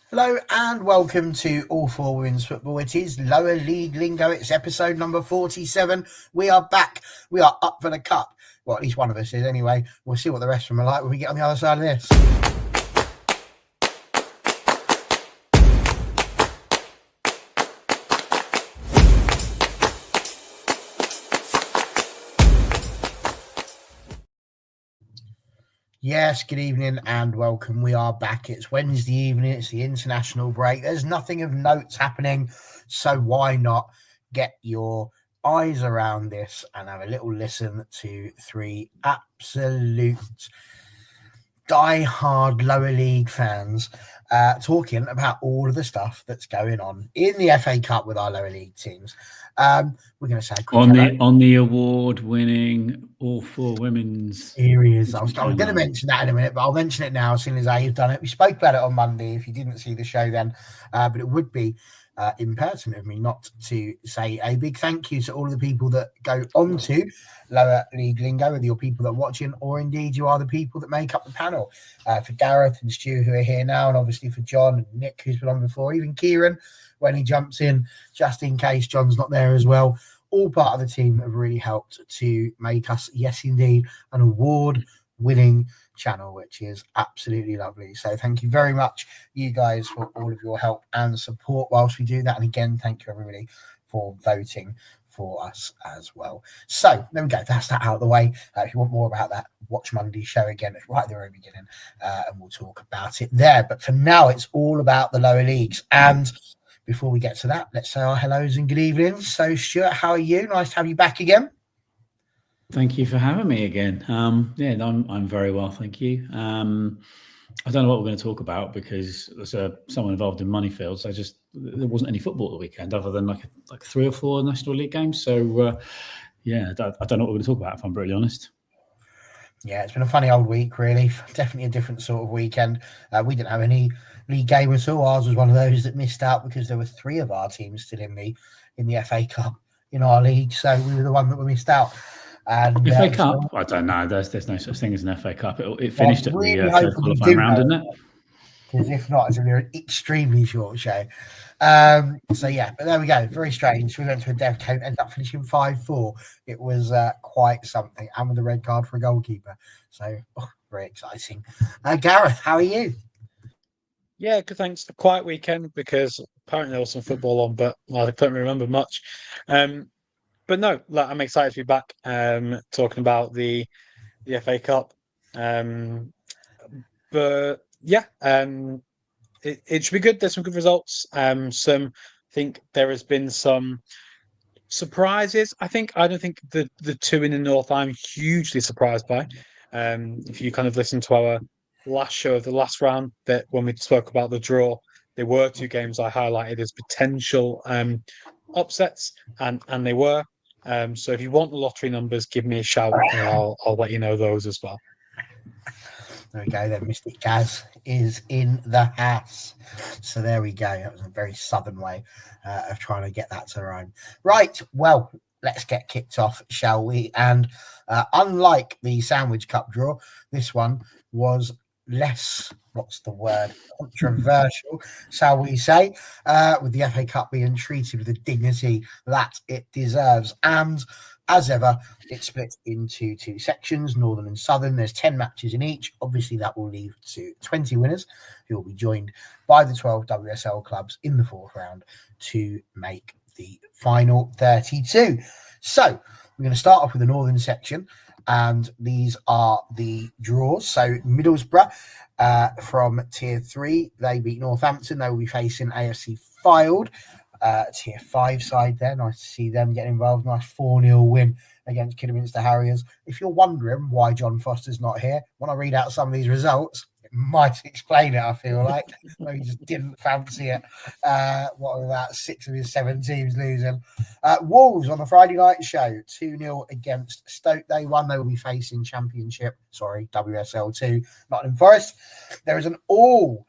Hello and welcome to All For Women's Football. It is Lower League Lingo. It's episode number 47. We are back. We are up for the cup. Well, at least one of us is anyway. We'll see what the rest of them are like when we get on the other side of this. Yes, good evening and welcome. We are back. It's Wednesday evening. It's the international break. There's nothing of notes happening. So why not get your eyes around this and have a little listen to three absolute die-hard lower league fans talking about all of the stuff that's going on in the FA Cup with our lower league teams. We're going to say a quick on the award-winning All For Women's. Here he is. I'm going to mention that in a minute, but I'll mention it now as soon as you've done it. We spoke about it on Monday. If you didn't see the show then, but it would be impertinent of me not to say a big thank you to all of the people that go on to Lower League Lingo, whether you're people that are watching or indeed you are the people that make up the panel. For Gareth and Stu, who are here now, and obviously for John and Nick, who's been on before, even Kieran, when he jumps in, just in case John's not there as well. All part of the team have really helped to make us, yes, indeed, an award-winning channel, which is absolutely lovely. So thank you very much, you guys, for all of your help and support whilst we do that. And again, thank you, everybody, for voting for us as well. So there we go. That's that out of the way. If you want more about that, watch Monday's show again. It's right at the very beginning, and we'll talk about it there. But for now, it's all about the lower leagues. And before we get to that, let's say our hellos and good evenings. So, Stuart, how are you? Nice to have you back again. Thank you for having me again. I'm very well, thank you. I don't know what we're going to talk about because there's someone involved in Moneyfield. So there wasn't any football at the weekend other than like 3 or 4 National League games. So, I don't know what we're going to talk about, if I'm brutally honest. Yeah, it's been a funny old week, really. Definitely a different sort of weekend. We didn't have any league game at all. Ours was one of those that missed out because there were 3 of our teams still in the FA Cup in our league, so we were the one that were missed out. And FA Cup? I don't know. There's no such thing as an FA Cup. It finished at the third qualifying round, didn't it? Because if not, it's going to be an extremely short show. So yeah, but there we go. Very strange. We went to a dev count, ended up finishing 5-4. It was quite something, and with a red card for a goalkeeper. So very exciting. Gareth, how are you? Yeah, good. Thanks. A quiet weekend because apparently there was some football on, but I don't remember much. But no, I'm excited to be back talking about the FA Cup. But yeah, it should be good. There's some good results. I think there has been some surprises. I don't think the 2 in the North I'm hugely surprised by. If you kind of listen to our last show of the last round, that when we spoke about the draw, there were 2 games I highlighted as potential upsets, and they were. So if you want the lottery numbers, give me a shout and I'll let you know those as well. There we go then. Mystic Gaz is in the house. So there we go. That was a very southern way of trying to get that to rhyme. Right. Well, let's get kicked off, shall we? And unlike the Sandwich Cup draw, this one was less, controversial, shall we say, with the FA Cup being treated with the dignity that it deserves. And as ever, it's split into 2 sections, Northern and Southern. There's 10 matches in each. Obviously, that will lead to 20 winners who will be joined by the 12 WSL clubs in the 4th round to make the final 32. So we're going to start off with the Northern section, and these are the draws. So Middlesbrough from Tier 3, they beat Northampton. They will be facing AFC Fylde. Tier 5 side there. Nice to see them get involved. Nice 4-0 win against Kidderminster Harriers. If you're wondering why John Foster's not here, when I read out some of these results, it might explain it, I feel like. He just didn't fancy it. What about 6 of his 7 teams losing? Wolves on the Friday night show, 2-0 against Stoke. They won. They will be facing WSL 2, Nottingham Forest. There is an all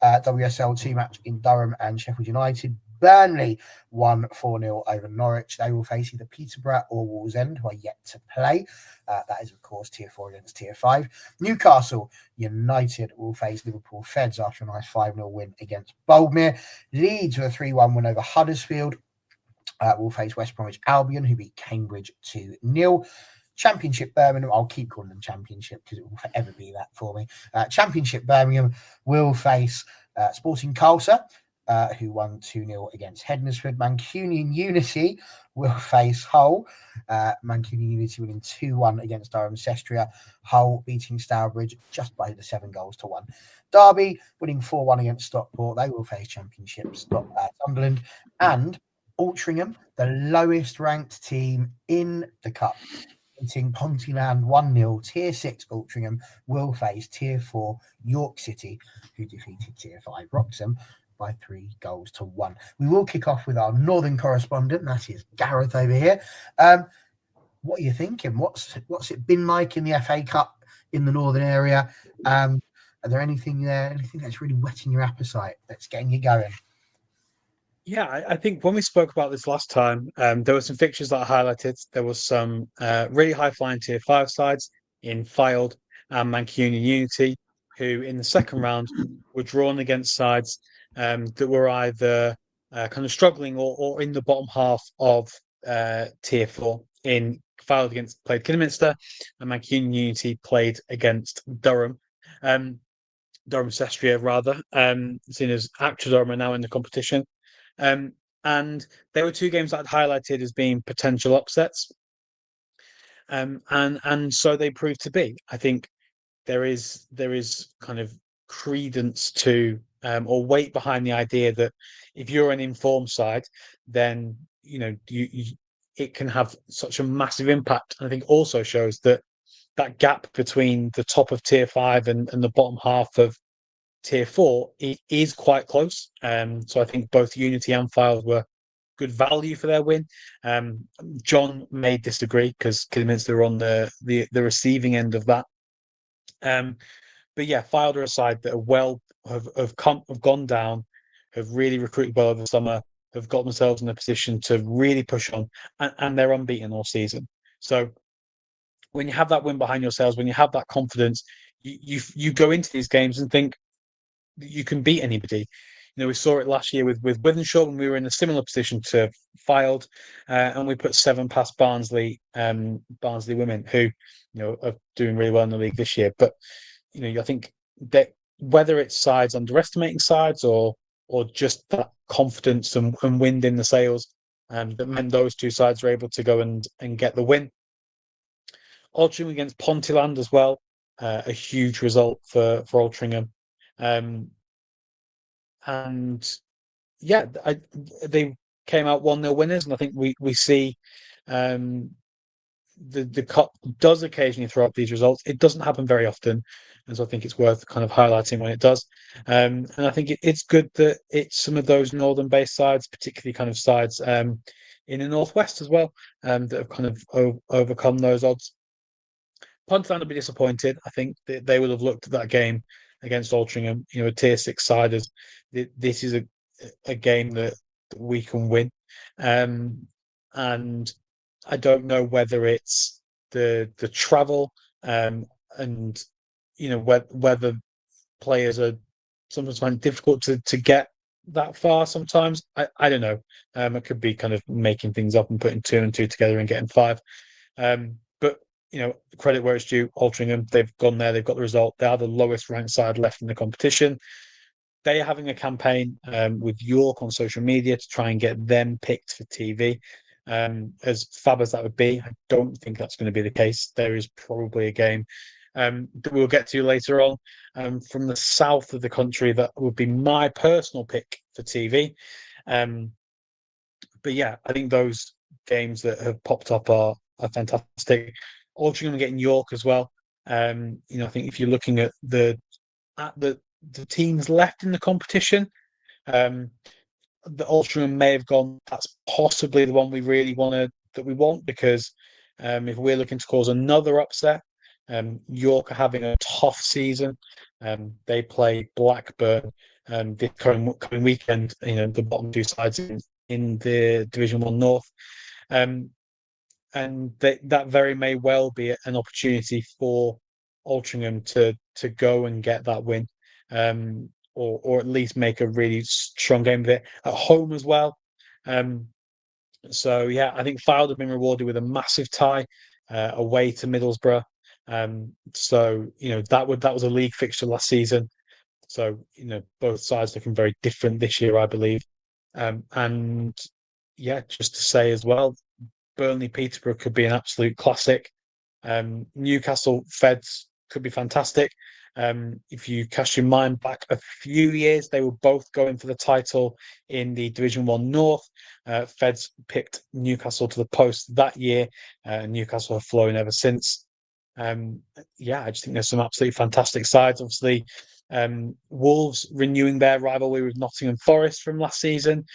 WSL 2 match in Durham and Sheffield United. Burnley won 4-0 over Norwich. They will face either Peterborough or Wallsend, who are yet to play. That is, of course, Tier 4 against Tier 5. Newcastle United will face Liverpool Feds after a nice 5-0 win against Boldmere. Leeds with a 3-1 win over Huddersfield. Will face West Bromwich Albion, who beat Cambridge 2-0. Championship Birmingham, I'll keep calling them Championship because it will forever be that for me. Championship Birmingham will face Sporting Tulsa, who won 2-0 against Hednesford. Mancunian Unity will face Hull. Mancunian Unity winning 2-1 against Durham Sestria. Hull beating Stourbridge just by the 7-1. Derby winning 4-1 against Stockport. They will face Championship Sunderland. And Altrincham, the lowest ranked team in the Cup, beating Pontyland 1-0. Tier 6 Altrincham will face Tier 4 York City, who defeated Tier 5 Wroxham by 3-1. We will kick off with our northern correspondent, that is Gareth over here. What are you thinking? What's it been like in the FA Cup in the northern area? Are there anything that's really whetting your appetite, that's getting you going? Yeah, I think when we spoke about this last time, there were some fixtures that I highlighted. There was some really high-flying Tier 5 sides in Fylde and Mancunian Unity, who in the second round were drawn against sides that were either kind of struggling or in the bottom half of Tier 4. In Fylde played Kidderminster, and Mancunian Unity played against Durham. Durham Sestria, rather, seeing as Actra Durham are now in the competition. And there were two games that I'd highlighted as being potential upsets. And so they proved to be. I think there is kind of credence to or weight behind the idea that if you're an informed side, then it can have such a massive impact. And I think also shows that gap between the top of Tier 5 and the bottom half of Tier 4 is quite close. So I think both Unity and Fylde were good value for their win. John may disagree because Kidderminster are on the receiving end of that. But yeah, Fylde are a side that have gone down, have really recruited well over the summer, have got themselves in a position to really push on, and they're unbeaten all season. So when you have that win behind yourselves, when you have that confidence, you go into these games and think you can beat anybody. We saw it last year with Wythenshawe when we were in a similar position to Fylde, and we put 7 past Barnsley women, who are doing really well in the league this year. But I think that whether it's sides underestimating sides or just that confidence and wind in the sails, that meant those two sides were able to go and get the win. Altrincham against Pontyland as well, a huge result for Altrincham. And yeah, they came out 1-0 winners, and I think we see the Cup does occasionally throw up these results. It doesn't happen very often, and so I think it's worth kind of highlighting when it does. And I think it's good that it's some of those northern-based sides, particularly kind of sides in the northwest as well, that have kind of overcome those odds. Pontyland will be disappointed. I think they would have looked at that game against Altrincham, a Tier 6 side, as this is a game that we can win. And I don't know whether it's the travel and whether players are sometimes find it difficult to get that far sometimes. I don't know. It could be kind of making things up and putting 2 and 2 together and getting 5. But credit where it's due. Altrincham, they've gone there, they've got the result. They are the lowest ranked side left in the competition. They are having a campaign with York on social media to try and get them picked for TV. As fab as that would be, I don't think that's going to be the case. There is probably a game that we'll get to later on from the south of the country that would be my personal pick for TV. But yeah, I think those games that have popped up are fantastic. Altrincham getting York as well. I think if you're looking at the teams left in the competition, the Altrincham may have gone. That's possibly the one we really want because if we're looking to cause another upset, York are having a tough season. They play Blackburn, this coming weekend. The bottom two sides in the Division 1 North. And that very may well be an opportunity for Altrincham to go and get that win, or at least make a really strong game of it at home as well. So yeah, I think Fylde have been rewarded with a massive tie away to Middlesbrough. So that was a league fixture last season. So both sides looking very different this year, I believe. And yeah, just to say as well, Burnley Peterborough could be an absolute classic. Newcastle Feds could be fantastic. If you cast your mind back a few years, they were both going for the title in the Division 1 North. Feds picked Newcastle to the post that year. Newcastle have flown ever since. Yeah, I just think there's some absolutely fantastic sides. Obviously, Wolves renewing their rivalry with Nottingham Forest from last season.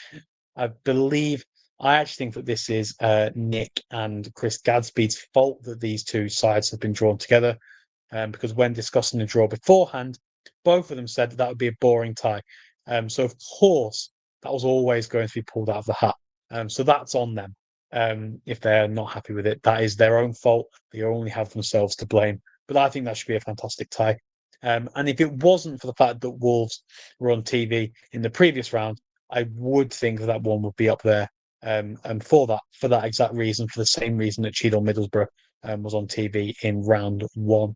I actually think that this is Nick and Chris Gadsby's fault that these two sides have been drawn together, because when discussing the draw beforehand, both of them said that would be a boring tie. So of course, that was always going to be pulled out of the hat. So that's on them. If they're not happy with it, that is their own fault. They only have themselves to blame. But I think that should be a fantastic tie. And if it wasn't for the fact that Wolves were on TV in the previous round, I would think that one would be up there. And for that exact reason, for the same reason that Cheadle Middlesbrough was on TV in round one.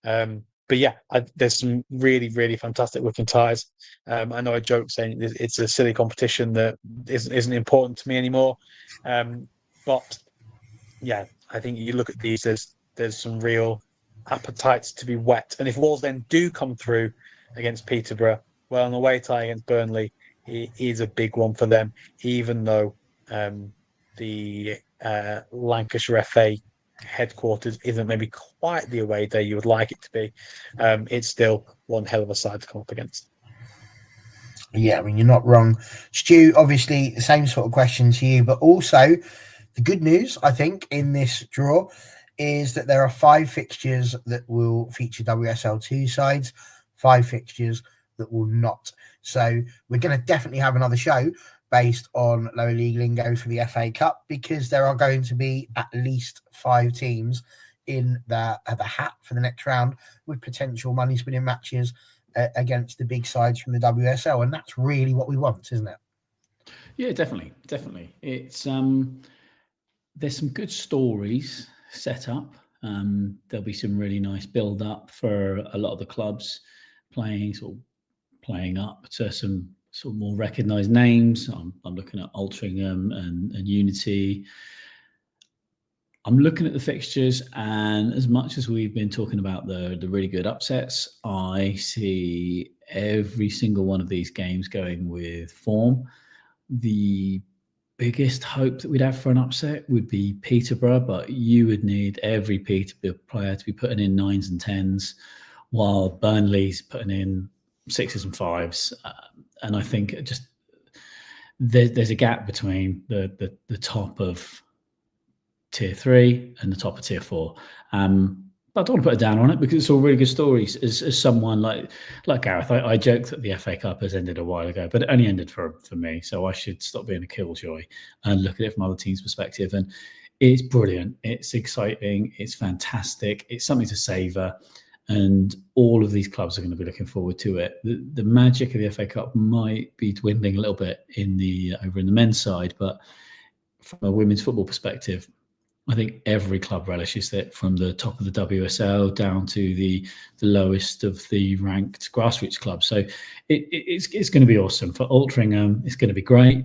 But yeah, there's some really, really fantastic looking ties. I know I joke saying it's a silly competition that isn't important to me anymore. But yeah, I think you look at these, there's some real appetites to be whet. And if Wolves then do come through against Peterborough, well, an away tie against Burnley is a big one for them, even though the Lancashire FA headquarters isn't maybe quite the away day you would like it to be. It's still one hell of a side to come up against. Yeah, I mean, you're not wrong. Stu, obviously, the same sort of question to you, but also the good news, I think, in this draw is that there are 5 fixtures that will feature WSL2 sides, 5 fixtures that will not. So we're going to definitely have another show based on lower league lingo for the FA Cup, because there are going to be at least 5 teams in the hat for the next round with potential money spinning matches against the big sides from the WSL, and that's really what we want, isn't it? Yeah, definitely. It's there's some good stories set up. There'll be some really nice build up for a lot of the clubs playing up to some sort of more recognised names. I'm looking at Altrincham and Unity. I'm looking at the fixtures, and as much as we've been talking about the really good upsets, I see every single one of these games going with form. The biggest hope that we'd have for an upset would be Peterborough, but you would need every Peterborough player to be putting in 9s and 10s, while Burnley's putting in 6s and 5s. And I think just there's a gap between the top of tier 3 and the top of tier 4. But I don't want to put it down on it because it's all really good stories. As someone like Gareth, I joked that the FA Cup has ended a while ago, but it only ended for me. So I should stop being a killjoy and look at it from other teams' perspective. And it's brilliant. It's exciting. It's fantastic. It's something to savour. And all of these clubs are going to be looking forward to it. The magic of the FA Cup might be dwindling a little bit over in the men's side, but from a women's football perspective, I think every club relishes it, from the top of the WSL down to the lowest of the ranked grassroots clubs. So it's going to be awesome. For Altrincham, it's going to be great.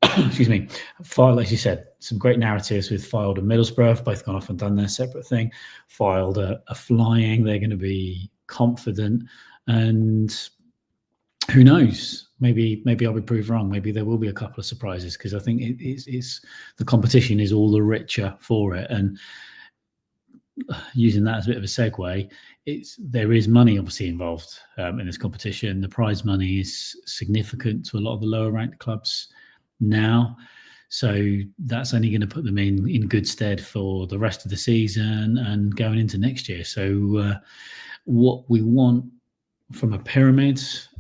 Excuse me. Fylde, as you said, some great narratives with Fylde and Middlesbrough. Have both gone off and done their separate thing. Fylde are flying. They're going to be confident. And who knows? Maybe I'll be proved wrong. Maybe there will be a couple of surprises, because I think it's the competition is all the richer for it. And using that as a bit of a segue, there is money obviously involved in this competition. The prize money is significant to a lot of the lower ranked clubs now, so that's only going to put them in good stead for the rest of the season and going into next year. So what we want from a pyramid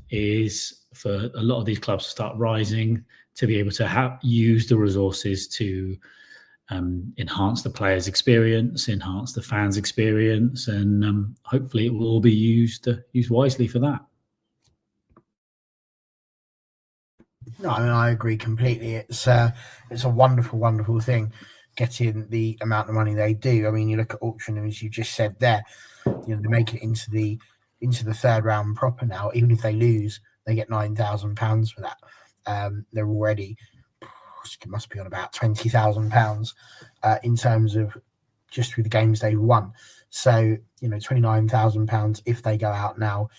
is for a lot of these clubs to start rising, to be able to use the resources to enhance the players' experience, enhance the fans' experience, and hopefully it will all be used wisely for that. No, I mean, I agree completely. It's a wonderful, wonderful thing getting the amount of money they do. I mean, you look at auction, as you just said there, they make it into the third round proper now. Even if they lose, they get £9,000 for that. They're already, it must be on about £20,000 in terms of just through the games they've won. So, £29,000 if they go out now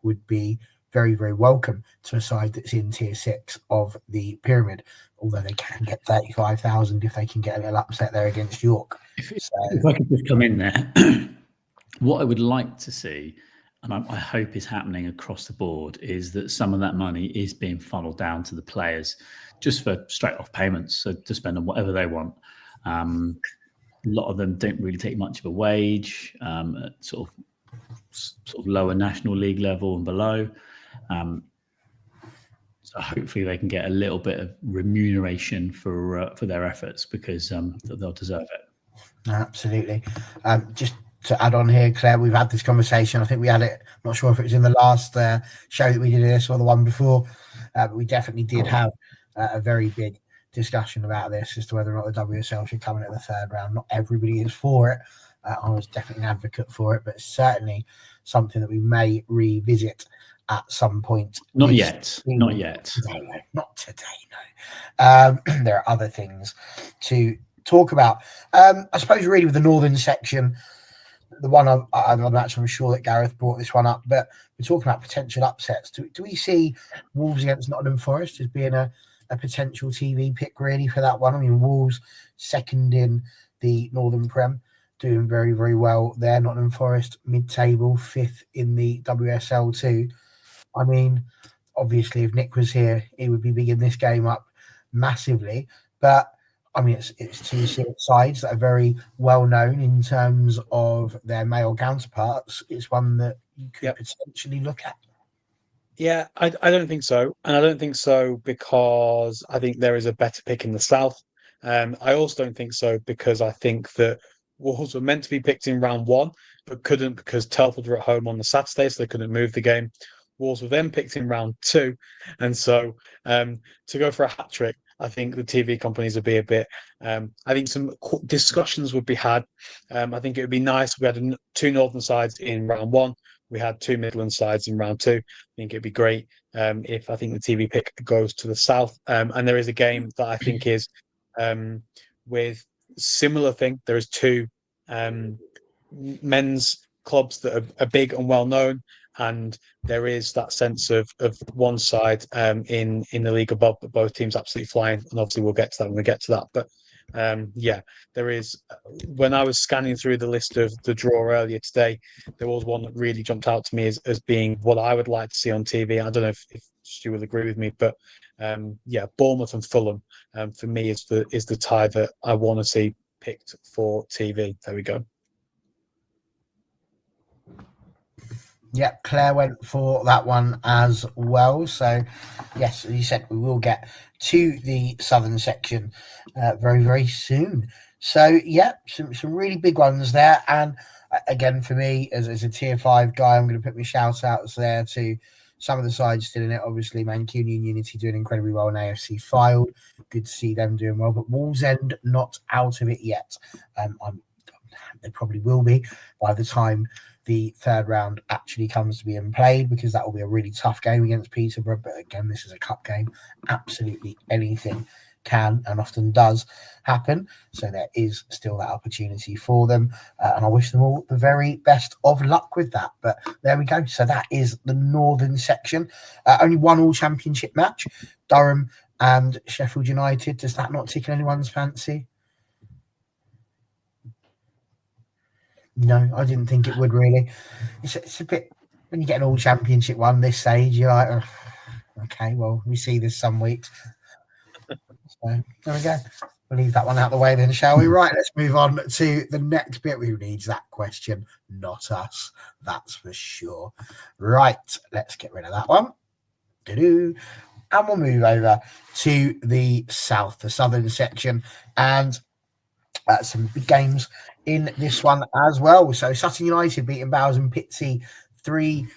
would be very, very welcome to a side that's in tier 6 of the pyramid, although they can get 35,000 if they can get a little upset there against York. If I could just come in there, what I would like to see, and I hope is happening across the board, is that some of that money is being funneled down to the players just for straight off payments, so to spend on whatever they want. A lot of them don't really take much of a wage at sort of lower National League level and below. So hopefully they can get a little bit of remuneration for their efforts, because they'll deserve it. Absolutely. Just to add on here, Claire, we've had this conversation. I think we had it, I'm not sure if it was in the last show that we did this or the one before, but we definitely did have a very big discussion about this as to whether or not the WSL should come in at the third round. Not everybody is for it. I was definitely an advocate for it, but certainly something that we may revisit at some point. Not yet. Not today, no. There are other things to talk about. I suppose really with the northern section, the one I'm sure that Gareth brought this one up, but we're talking about potential upsets. Do we see Wolves against Nottingham Forest as being a potential TV pick really for that one? I mean, Wolves second in the Northern Prem, doing very, very well there. Nottingham Forest mid-table, 5th in the WSL 2. I mean, obviously, if Nick was here, he would be bigging this game up massively. But I mean, it's two sides that are very well known in terms of their male counterparts. It's one that you could potentially look at. Yeah, I don't think so. And I don't think so because I think there is a better pick in the South. I also don't think so because I think that Wolves were meant to be picked in round 1, but couldn't because Telford were at home on the Saturday, so they couldn't move the game. Wolves were then picked in round 2. And so to go for a hat-trick, I think the TV companies would be a bit... I think some discussions would be had. I think it would be nice if we had 2 northern sides in round 1. We had 2 Midland sides in round 2. I think it'd be great if I think the TV pick goes to the South. And there is a game that I think is with similar thing. There is 2 men's clubs that are big and well known, and there is that sense of one side in the league above, but both teams absolutely flying. And obviously we'll get to that when we get to that. But there is. When I was scanning through the list of the draw earlier today, there was one that really jumped out to me as being what I would like to see on TV. I don't know if Stu will agree with me, but Bournemouth and Fulham for me is the tie that I want to see picked for TV. There we go. Yeah, Claire went for that one as well. So, yes, as you said, we will get to the southern section very, very soon. So, yeah, some really big ones there. And again, for me, as a tier 5 guy, I'm going to put my shout outs there to some of the sides still in it. Obviously, Mancunian Unity doing incredibly well in AFC Fylde. Good to see them doing well. But Wallsend not out of it yet. They probably will be by the time the third round actually comes to being played, because that will be a really tough game against Peterborough. But again, this is a cup game. Absolutely anything can and often does happen. So there is still that opportunity for them. And I wish them all the very best of luck with that. But there we go. So that is the northern section. Only one all championship match, Durham and Sheffield United. Does that not tickle anyone's fancy? No, I didn't think it would really. It's a bit, when you get an all championship one this stage, you're like, oh, okay, well, we see this some weeks. So there we go. We'll leave that one out of the way then, shall we? Right, let's move on to the next bit. Who needs that question? Not us, that's for sure. Right, let's get rid of that one. And we'll move over to the south, the southern section, and some big games in this one as well. So Sutton United beating Bowes and Pitsea 3-2.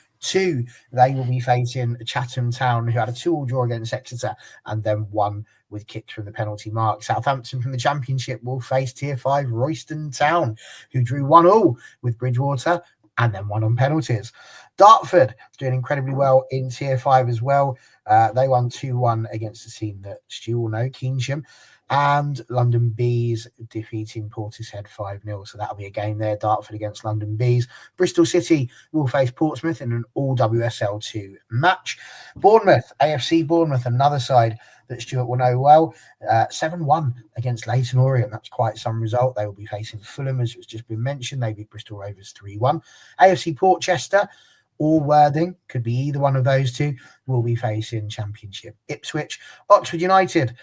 They will be facing Chatham Town, who had a 2-2 draw against Exeter and then won with kicks from the penalty mark. Southampton from the Championship will face Tier 5 Royston Town, who drew 1-1 with Bridgewater and then won on penalties. Dartford doing incredibly well in Tier 5 as well. They won 2-1 against the team that Stu will know, Keynsham. And London Bees defeating Portishead 5-0. So that'll be a game there. Dartford against London Bees. Bristol City will face Portsmouth in an all WSL2 match. Bournemouth, AFC Bournemouth, another side that Stuart will know well. 7-1 against Leyton Orient. That's quite some result. They will be facing Fulham, as it's just been mentioned. They beat Bristol Rovers 3-1. AFC Portchester or Worthing, could be either one of those two, will be facing Championship Ipswich. Oxford United,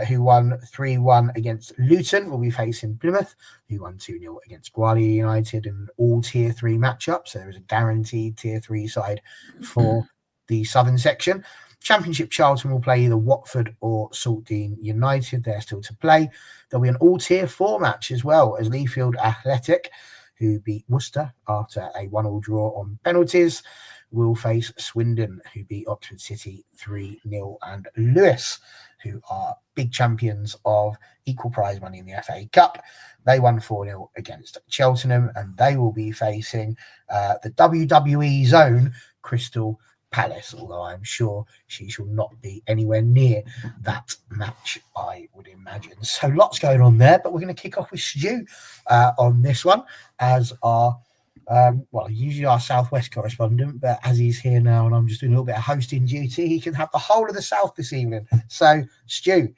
who won 3-1 against Luton, will be facing Plymouth, who won 2-0 against Gwalior United in an all Tier 3 matchup. So there is a guaranteed Tier 3 side for the southern section. Championship Charlton will play either Watford or Saltdean United. They're still to play. There'll be an all Tier 4 match as well, as Leafield Athletic, who beat Worcester after a 1-1 draw on penalties, will face Swindon, who beat Oxford City 3-0, and Lewis, who are big champions of equal prize money in the FA Cup. They won 4-0 against Cheltenham, and they will be facing the WWE Zone Crystal Palace, although I'm sure she shall not be anywhere near that match, I would imagine. So lots going on there, but we're going to kick off with Stu on this one as our usually our Southwest correspondent, but as he's here now and I'm just doing a little bit of hosting duty, he can have the whole of the South this evening. So Stu,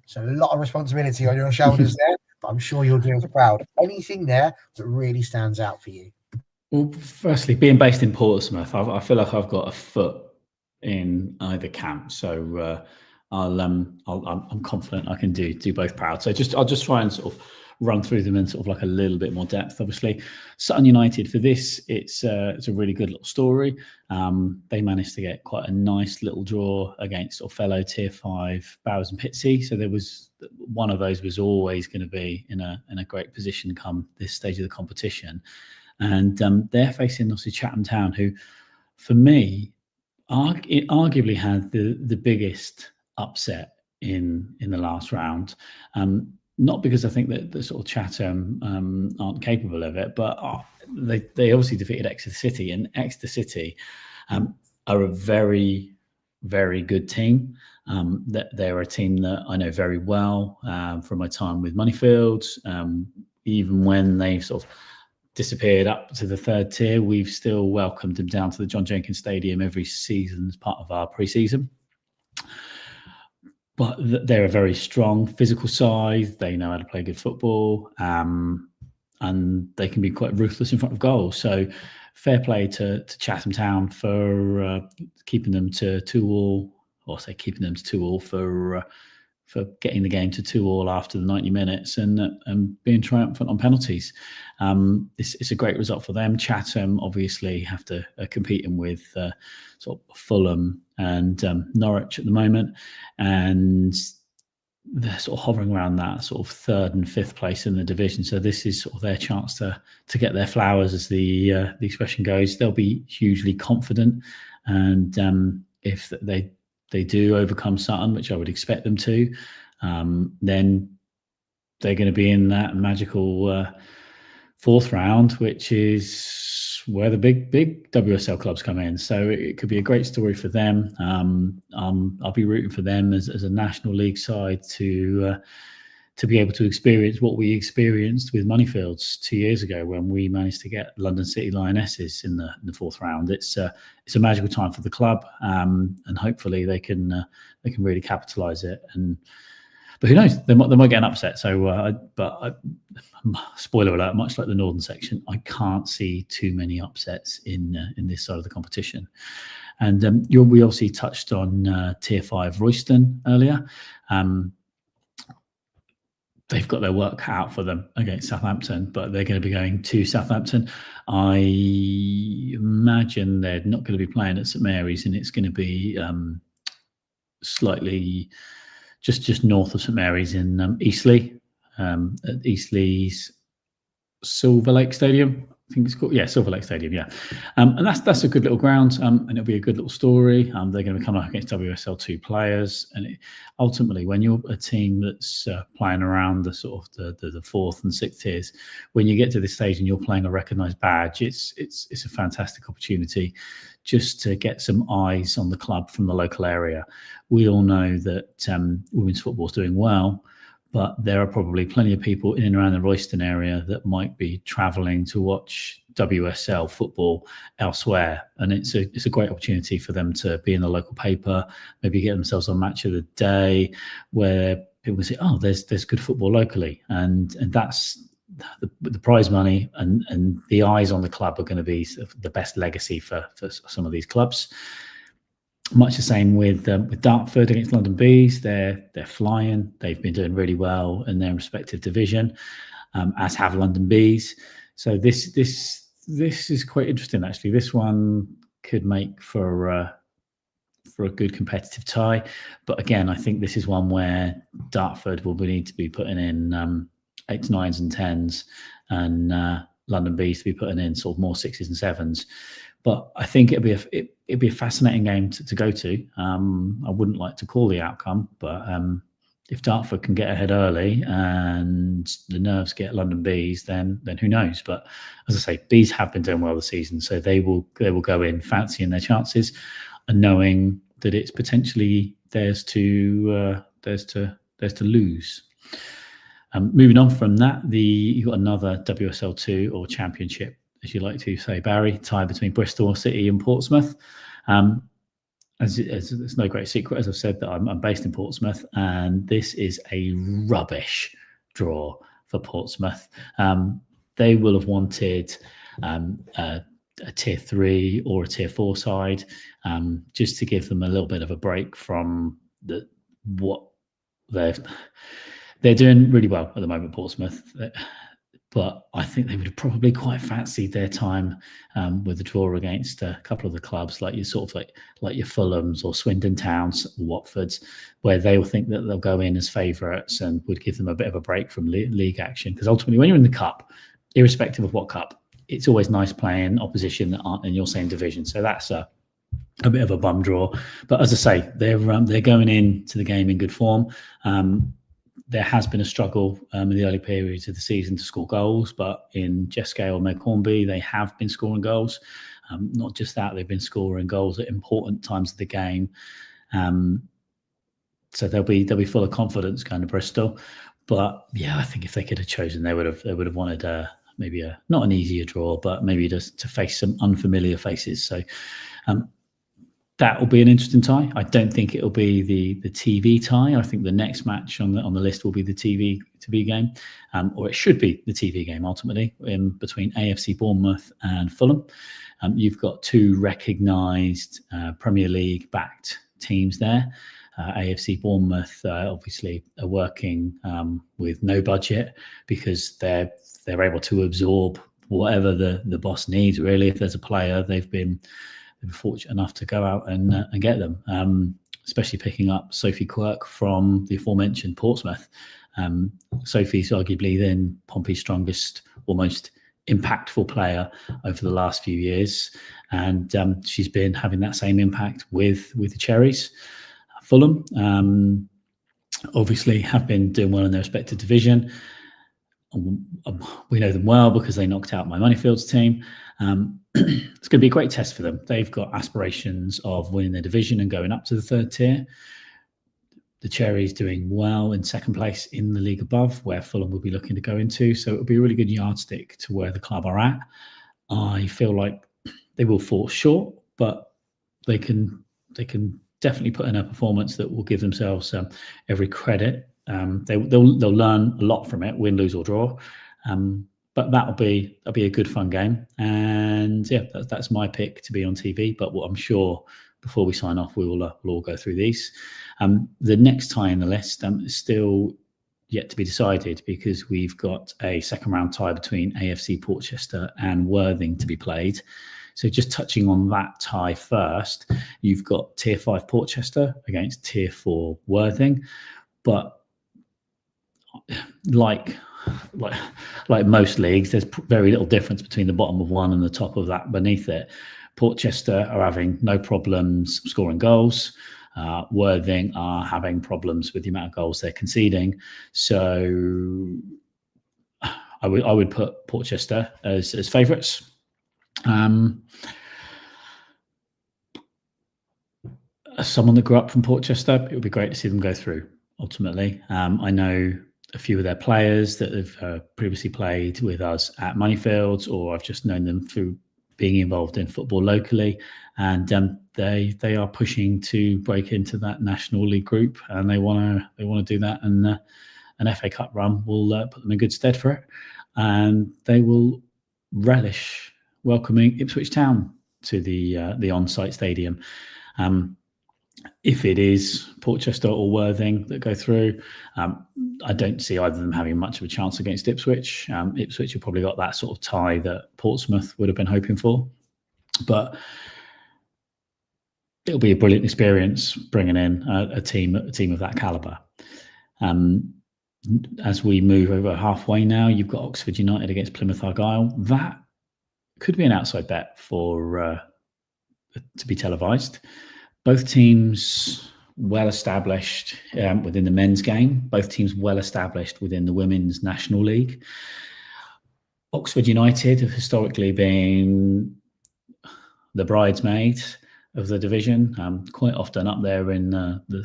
so a lot of responsibility on your shoulders there, but I'm sure you'll do us proud. Anything there that really stands out for you? Well, firstly, being based in Portsmouth, I feel like I've got a foot in either camp, so I'm confident I can do both proud. So I'll just try and sort of run through them in sort of like a little bit more depth. Obviously, Sutton United, for this, it's a really good little story. They managed to get quite a nice little draw against sort of fellow Tier 5 Bowes and Pitsea. So there was one of those was always going to be in a great position come this stage of the competition. And they're facing obviously Chatham Town, who, for me, arguably had the biggest upset in the last round. Not because I think that the sort of Chatham aren't capable of it, but they obviously defeated Exeter City, and Exeter City are a very, very good team. They're a team that I know very well from my time with Moneyfields. Even when they sort of disappeared up to the third tier, we've still welcomed them down to the John Jenkins Stadium every season as part of our pre-season. But they're a very strong physical side. They know how to play good football, and they can be quite ruthless in front of goal. So fair play to Chatham Town for keeping them to 2-2, or say keeping them to 2-2 for getting the game to 2-2 after the 90 minutes and being triumphant on penalties. It's a great result for them. Chatham obviously have to competing with sort of Fulham and Norwich at the moment, and they're sort of hovering around that sort of third and fifth place in the division. So this is sort of their chance to get their flowers, as the expression goes. They'll be hugely confident, and if they do overcome Sutton, which I would expect them to, then they're going to be in that magical fourth round, which is where the big WSL clubs come in. So it could be a great story for them. I'll be rooting for them as a National League side to be able to experience what we experienced with Moneyfields 2 years ago when we managed to get London City Lionesses in the fourth round. It's a magical time for the club, and hopefully they can really capitalise it. But who knows? They might get an upset. So, spoiler alert: much like the northern section, I can't see too many upsets in this side of the competition. And we obviously touched on Tier 5 Royston earlier. they've got their work cut out for them against Southampton, but they're going to be going to Southampton. I imagine they're not going to be playing at St Mary's, and it's going to be slightly just north of St Mary's in Eastleigh, at Eastleigh's Silver Lake Stadium. I think it's called, Silver Lake Stadium, yeah. And that's a good little ground, and it'll be a good little story. They're going to be coming up against WSL2 players, and ultimately, when you're a team that's playing around the sort of the fourth and sixth tiers, when you get to this stage and you're playing a recognised badge, it's a fantastic opportunity just to get some eyes on the club from the local area. We all know that women's football is doing well, but there are probably plenty of people in and around the Royston area that might be travelling to watch WSL football elsewhere. And it's a great opportunity for them to be in the local paper, maybe get themselves on Match of the Day, where people say, oh, there's good football locally. And that's the prize money and the eyes on the club are going to be the best legacy for some of these clubs. Much the same with Dartford against London Bees. They're flying. They've been doing really well in their respective division, as have London Bees. So this is quite interesting, actually. This one could make for a good competitive tie. But again, I think this is one where Dartford will need to be putting in 8s, 9s, and 10s, and London Bees to be putting in sort of more 6s and 7s. But I think it'd be a fascinating game to go to. I wouldn't like to call the outcome, but if Dartford can get ahead early and the nerves get London Bees, then who knows? But as I say, Bees have been doing well this season, so they will go in fancying their chances and knowing that it's potentially theirs to lose. Moving on from that, you've got another WSL2 or Championship, as you like to say, Barry, tie between Bristol City and Portsmouth. As it's no great secret, as I've said, that I'm based in Portsmouth, and this is a rubbish draw for Portsmouth. They will have wanted a tier 3 or a tier 4 side, just to give them a little bit of a break from what they're doing really well at the moment, Portsmouth. But I think they would have probably quite fancied their time with the draw against a couple of the clubs like your Fulhams or Swindon Towns, Watfords, where they will think that they'll go in as favourites and would give them a bit of a break from league action. Because ultimately, when you're in the cup, irrespective of what cup, it's always nice playing opposition that aren't in your same division. So that's a bit of a bum draw. But as I say, they're going into the game in good form. There has been a struggle in the early periods of the season to score goals, but in Jess Gale and Meg Hornby, they have been scoring goals. Not just that, they've been scoring goals at important times of the game. So they'll be full of confidence going to Bristol. But yeah, I think if they could have chosen, they would have wanted maybe not an easier draw, but maybe just to face some unfamiliar faces. So that will be an interesting tie. I don't think it'll be the TV tie. I think the next match on the list will be the TV game, or it should be the TV game ultimately, in between AFC Bournemouth and Fulham. You've got two recognised Premier League backed teams there. AFC Bournemouth obviously are working with no budget because they're able to absorb whatever the boss needs. Really, if there's a player, they've been fortunate enough to go out and get them, especially picking up Sophie Quirk from the aforementioned Portsmouth. Sophie's arguably then Pompey's strongest, almost impactful player over the last few years, and she's been having that same impact with the Cherries. Fulham obviously have been doing well in their respective division. We know them well because they knocked out my Moneyfields team. It's going to be a great test for them. They've got aspirations of winning their division and going up to the third tier. The Cherries doing well in second place in the league above, where Fulham will be looking to go into. So it'll be a really good yardstick to where the club are at. I feel like they will fall short, but they can definitely put in a performance that will give themselves every credit. They'll learn a lot from it, win, lose or draw. But that'll be a good fun game, and yeah, that's my pick to be on TV. But what I'm sure before we sign off, we'll all go through these. The next tie in the list is still yet to be decided because we've got a second round tie between AFC Portchester and Worthing to be played. So just touching on that tie first, you've got Tier 5 Portchester against Tier 4 Worthing, but like most leagues, there's very little difference between the bottom of one and the top of that beneath it. Portchester are having no problems scoring goals. Worthing are having problems with the amount of goals they're conceding. So I would put Portchester as favourites. As someone that grew up from Portchester, it would be great to see them go through. Ultimately, I know a few of their players that have previously played with us at Moneyfields, or I've just known them through being involved in football locally, and they are pushing to break into that National League group, and they want to do that, and an FA Cup run will put them in good stead for it, and they will relish welcoming Ipswich Town to the on-site stadium. If it is Portchester or Worthing that go through, I don't see either of them having much of a chance against Ipswich. Ipswich have probably got that sort of tie that Portsmouth would have been hoping for. But it'll be a brilliant experience bringing in a team of that calibre. As we move over halfway now, you've got Oxford United against Plymouth Argyle. That could be an outside bet for to be televised. Both teams well established within the men's game. Both teams well established within the Women's National League. Oxford United have historically been the bridesmaids of the division, quite often up there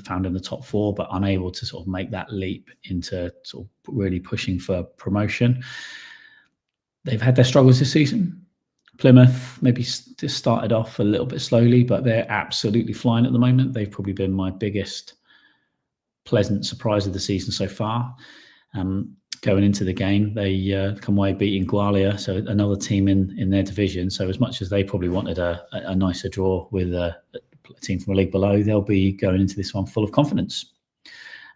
found in the top four, but unable to sort of make that leap into sort of really pushing for promotion. They've had their struggles this season. Plymouth maybe just started off a little bit slowly, but they're absolutely flying at the moment. They've probably been my biggest pleasant surprise of the season so far. Going into the game, they come away beating Gwalia, so another team in their division. So as much as they probably wanted a nicer draw with a team from a league below, they'll be going into this one full of confidence.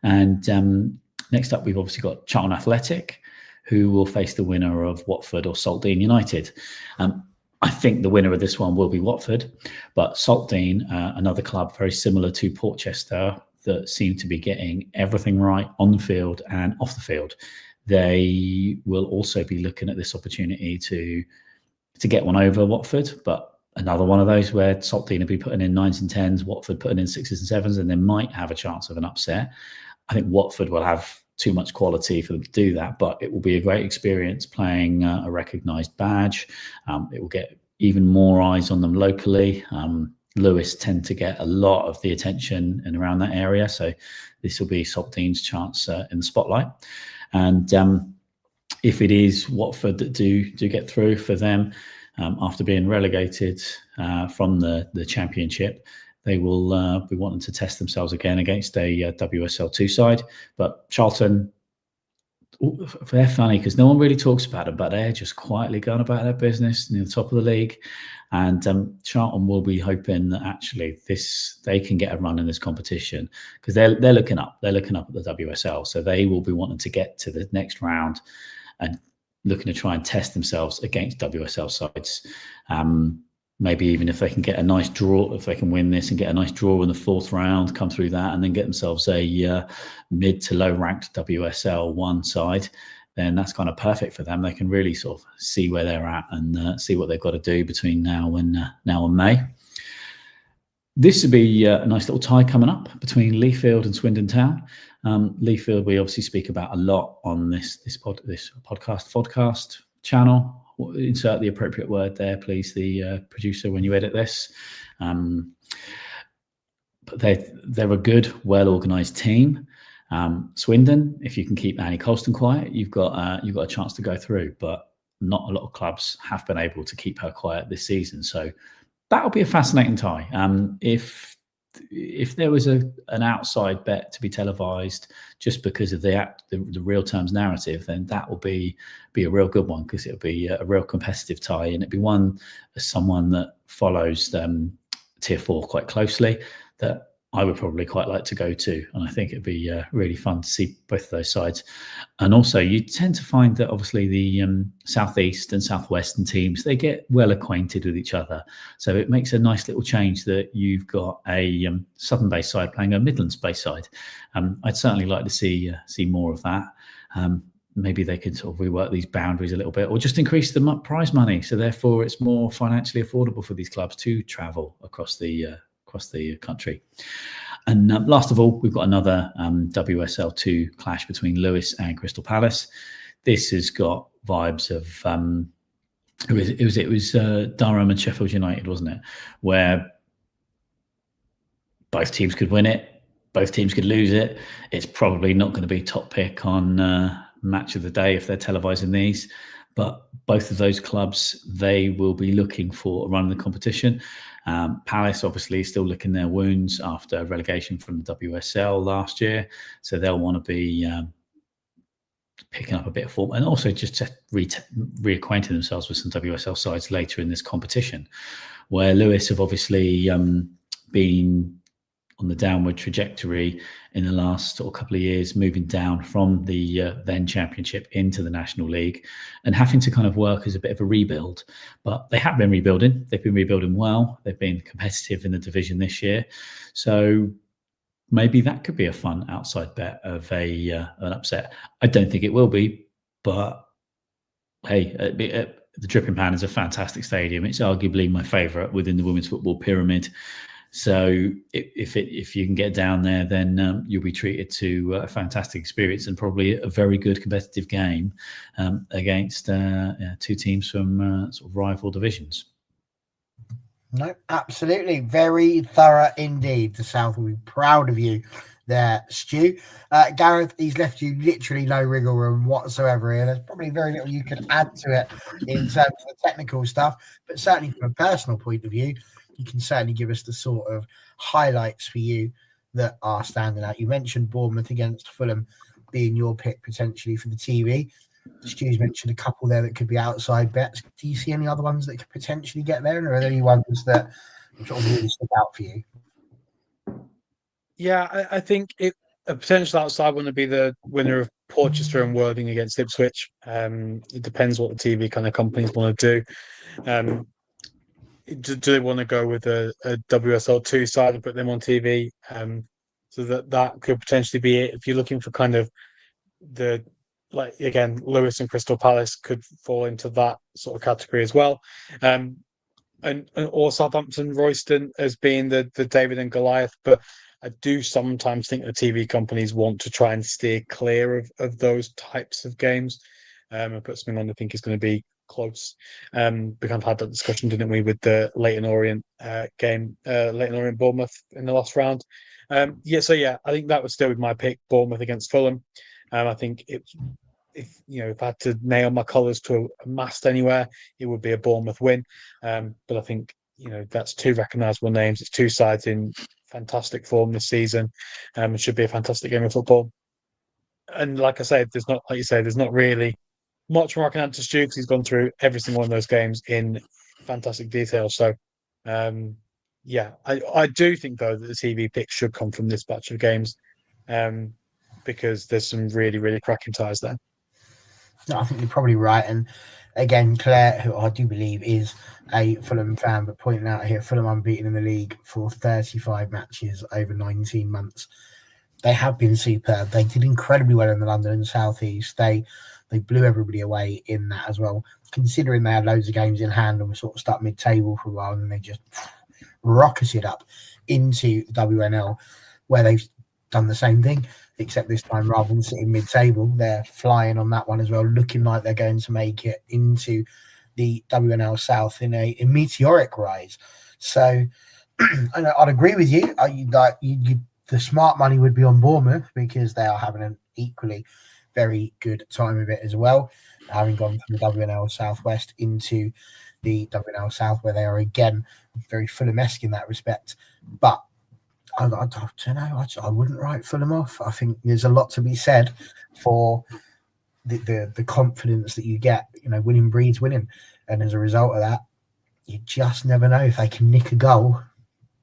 And next up, we've obviously got Charlton Athletic, who will face the winner of Watford or Saltdean United. I think the winner of this one will be Watford, but Saltdean, another club very similar to Portchester that seem to be getting everything right on the field and off the field. They will also be looking at this opportunity to get one over Watford, but another one of those where Saltdean will be putting in 9s and 10s, Watford putting in 6s and 7s, and they might have a chance of an upset. I think Watford will have too much quality for them to do that, but it will be a great experience playing a recognised badge. It will get even more eyes on them locally. Lewis tend to get a lot of the attention and around that area, so this will be Saltdean's chance in the spotlight. And if it is Watford that do get through for them, after being relegated from the Championship, they will be wanting to test themselves again against a WSL2 side. But Charlton, they're funny because no one really talks about them, but they're just quietly going about their business near the top of the league. And Charlton will be hoping that actually they can get a run in this competition because they're looking up. They're looking up at the WSL, so they will be wanting to get to the next round and looking to try and test themselves against WSL sides. Maybe even if they can get a nice draw, if they can win this and get a nice draw in the fourth round, come through that and then get themselves a mid to low ranked WSL 1 side, then that's kind of perfect for them. They can really sort of see where they're at and see what they've got to do between now and May. This would be a nice little tie coming up between Leafield and Swindon Town. Leafield, we obviously speak about a lot on this podcast channel. Insert the appropriate word there, please, the producer, when you edit this. But they're a good, well-organised team. Swindon, if you can keep Annie Colston quiet, you've got a chance to go through. But not a lot of clubs have been able to keep her quiet this season. So that'll be a fascinating tie. If there was an outside bet to be televised just because of the real terms narrative, then that will be a real good one because it'll be a real competitive tie, and it'd be one as someone that follows Tier 4 quite closely, that I would probably quite like to go to. And I think it'd be really fun to see both of those sides. And also, you tend to find that obviously the Southeast and Southwestern teams, they get well acquainted with each other. So it makes a nice little change that you've got a Southern-based side playing a Midlands-based side. I'd certainly like to see more of that. Maybe they could sort of rework these boundaries a little bit, or just increase the prize money. So therefore, it's more financially affordable for these clubs to travel across the country. And last of all, we've got another WSL2 clash between Lewes and Crystal Palace. This has got vibes of it was Durham and Sheffield United, wasn't it? Where both teams could win it, both teams could lose it. It's probably not going to be top pick on match of the day if they're televising these. But both of those clubs, they will be looking for a run in the competition. Palace obviously still licking their wounds after relegation from the WSL last year. So they'll want to be picking up a bit of form, and also just to reacquainting themselves with some WSL sides later in this competition, where Lewes have obviously been on the downward trajectory in the last sort of couple of years, moving down from the then Championship into the National League and having to kind of work as a bit of a rebuild. But they have been rebuilding. They've been rebuilding well. They've been competitive in the division this year. So maybe that could be a fun outside bet of an upset. I don't think it will be, but hey, the Dripping Pan is a fantastic stadium. It's arguably my favourite within the women's football pyramid. So if you can get down there, then you'll be treated to a fantastic experience and probably a very good competitive game against two teams from sort of rival divisions. No, absolutely. Very thorough indeed. The South will be proud of you there, Stu. Gareth, he's left you literally no wriggle room whatsoever here. There's probably very little you can add to it in terms of the technical stuff, but certainly from a personal point of view, you can certainly give us the sort of highlights for you that are standing out. You mentioned Bournemouth against Fulham being your pick potentially for the TV. Stu's mentioned a couple there that could be outside bets. Do you see any other ones that could potentially get there, or are there any ones that sort of really stick out for you? Yeah, I think a potential outside one would be the winner of Portchester and Worthing against Ipswich. It depends what the TV kind of companies want to do. Do they want to go with a WSL2 side and put them on TV? So that could potentially be it. If you're looking for kind of Lewes and Crystal Palace could fall into that sort of category as well. And or Southampton, Royston as being the David and Goliath. But I do sometimes think the TV companies want to try and steer clear of those types of games and put something on I think is going to be close. We kind of had that discussion, didn't we, with the Leyton Orient game, Leyton Orient Bournemouth in the last round. I think that would still be my pick, Bournemouth against Fulham. I think if I had to nail my colours to a mast anywhere, it would be a Bournemouth win. But I think that's two recognisable names. It's two sides in fantastic form this season. It should be a fantastic game of football. And like I said, there's not really much more I can add to Stu because he's gone through every single one of those games in fantastic detail. So, I do think, though, that the TV pick should come from this batch of games because there's some really, really cracking ties there. No, I think you're probably right. And again, Claire, who I do believe is a Fulham fan, but pointing out here, Fulham unbeaten in the league for 35 matches over 19 months. They have been superb. They did incredibly well in the London and South East. They blew everybody away in that as well, considering they had loads of games in hand and were sort of stuck mid-table for a while, and they just rocketed up into the WNL, where they've done the same thing, except this time rather than sitting mid-table, they're flying on that one as well, looking like they're going to make it into the WNL South in a meteoric rise. So I'd agree with you. The smart money would be on Bournemouth because they are having an equally very good time of it as well, having gone from the WNL Southwest into the WNL South, where they are again very Fulham-esque in that respect. But I don't know, I wouldn't write Fulham off. I think there's a lot to be said for the confidence that you get. Winning breeds winning, and as a result of that, you just never know if they can nick a goal.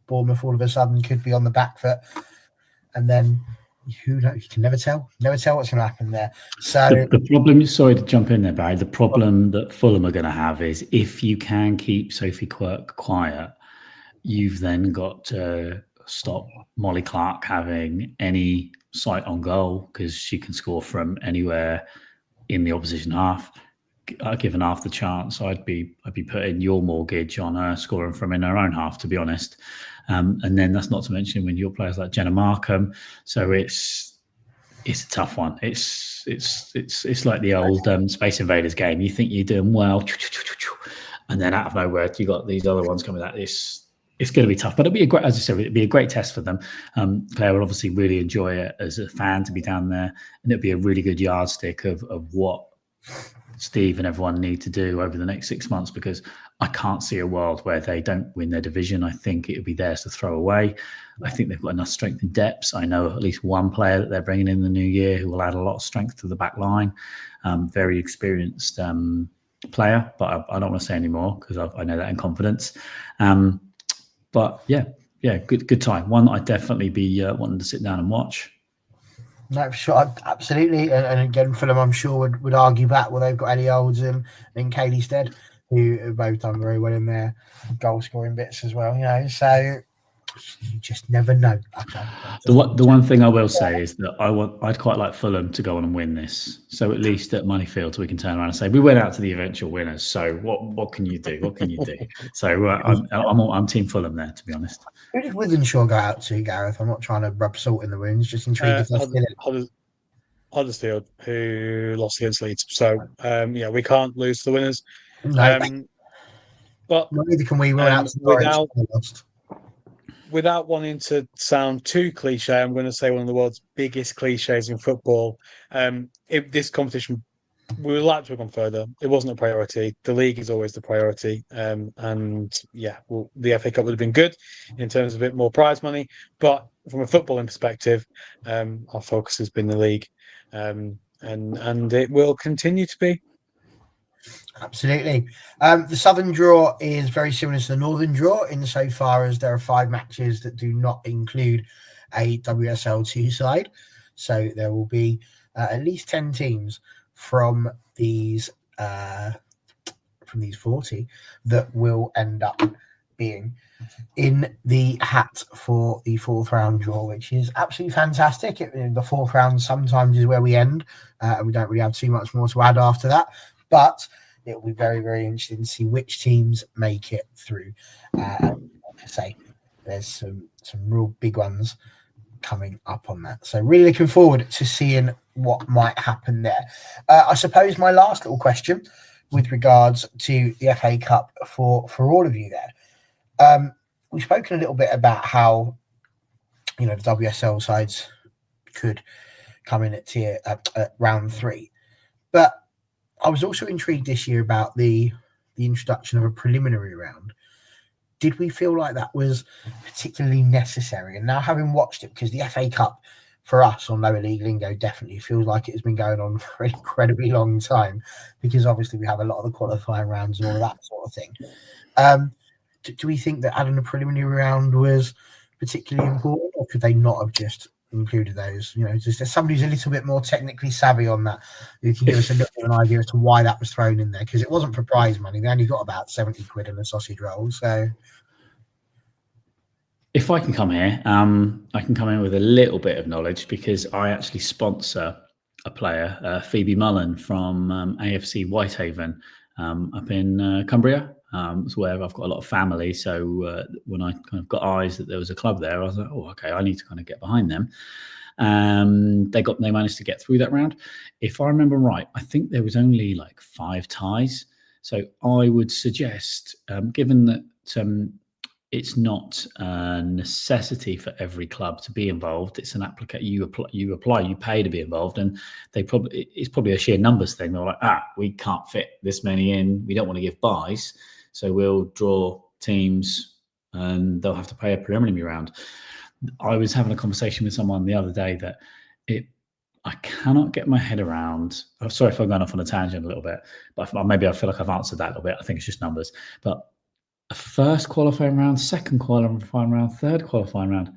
Bournemouth all of a sudden could be on the back foot, and then who knows? You can never tell what's going to happen there. So the problem, sorry to jump in there, Barry, the problem that Fulham are going to have is if you can keep Sophie Quirk quiet, you've then got to stop Molly Clark having any sight on goal, because she can score from anywhere in the opposition half. Given half the chance, I'd be putting your mortgage on her scoring from in her own half, to be honest. And then that's not to mention when you're players like Jenna Markham. So it's a tough one. It's like the old Space Invaders game. You think you're doing well, and then out of nowhere you got these other ones coming at this. It's going to be tough, but it'll be a great, as I said, it'll be a great test for them. Claire will obviously really enjoy it as a fan to be down there, and it'll be a really good yardstick of what Steve and everyone need to do over the next 6 months, because I can't see a world where they don't win their division. I think it would be theirs to throw away. I think they've got enough strength and depth. I know at least one player that they're bringing in the new year who will add a lot of strength to the back line. Very experienced player, but I don't want to say any more because I know that in confidence. But yeah, good time. One that I'd definitely be wanting to sit down and watch. No, for sure, absolutely. And again, Fulham, I'm sure, would argue back. Well, they've got Ellie Olds and Kaylee Stead, who have both done very well in their goal scoring bits as well. So you just never know. The one thing I will say is that I'd quite like Fulham to go on and win this. So at least at Moneyfields we can turn around and say we went out to the eventual winners. So what can you do? What can you do? So I'm Team Fulham there, to be honest. Who did Wythenshawe go out to, Gareth? I'm not trying to rub salt in the wounds. Just intrigued. Huddersfield, who lost against Leeds. So we can't lose to the winners. No, but neither can we. We're out to Norwich. Without wanting to sound too cliche, I'm going to say one of the world's biggest cliches in football. This competition, we would like to have gone further. It wasn't a priority. The league is always the priority. The FA Cup would have been good in terms of a bit more prize money. But from a footballing perspective, our focus has been the league. And it will continue to be. Absolutely. The Southern draw is very similar to the Northern draw insofar as there are 5 matches that do not include a WSL 2 side. So there will be at least 10 teams from these 40 that will end up being in the hat for the 4th round draw, which is absolutely fantastic. The 4th round sometimes is where we end, and we don't really have too much more to add after that. But it will be very, very interesting to see which teams make it through. Like I say, there's some real big ones coming up on that. So really looking forward to seeing what might happen there. I suppose my last little question with regards to the FA Cup for all of you there. We've spoken a little bit about how, the WSL sides could come in at round 3. But I was also intrigued this year about the introduction of a preliminary round. Did we feel like that was particularly necessary? And now having watched it, because the FA Cup for us on lower league lingo definitely feels like it has been going on for an incredibly long time, because obviously we have a lot of the qualifying rounds and all of that sort of thing. Do we think that adding a preliminary round was particularly important, or could they not have just included those? Just as somebody who's a little bit more technically savvy on that, who can give us a little bit of an idea as to why that was thrown in there, because it wasn't for prize money. They only got about 70 quid in a sausage roll. So if I can come here, I can come in with a little bit of knowledge, because I actually sponsor a player, Phoebe Mullen from AFC Whitehaven up in Cumbria. It's where I've got a lot of family. So when I kind of got eyes that there was a club there, I was like, oh, okay, I need to kind of get behind them. They managed to get through that round. If I remember right, I think there was only like 5 ties. So I would suggest, given that it's not a necessity for every club to be involved, it's an application. You apply, you pay to be involved, and it's probably a sheer numbers thing. They're like, we can't fit this many in. We don't want to give buys, so we'll draw teams, and they'll have to pay a preliminary round. I was having a conversation with someone the other day that I cannot get my head around. I'm sorry if I'm going off on a tangent a little bit, but maybe I feel like I've answered that a little bit. I think it's just numbers, but a first qualifying round, second qualifying round, third qualifying round.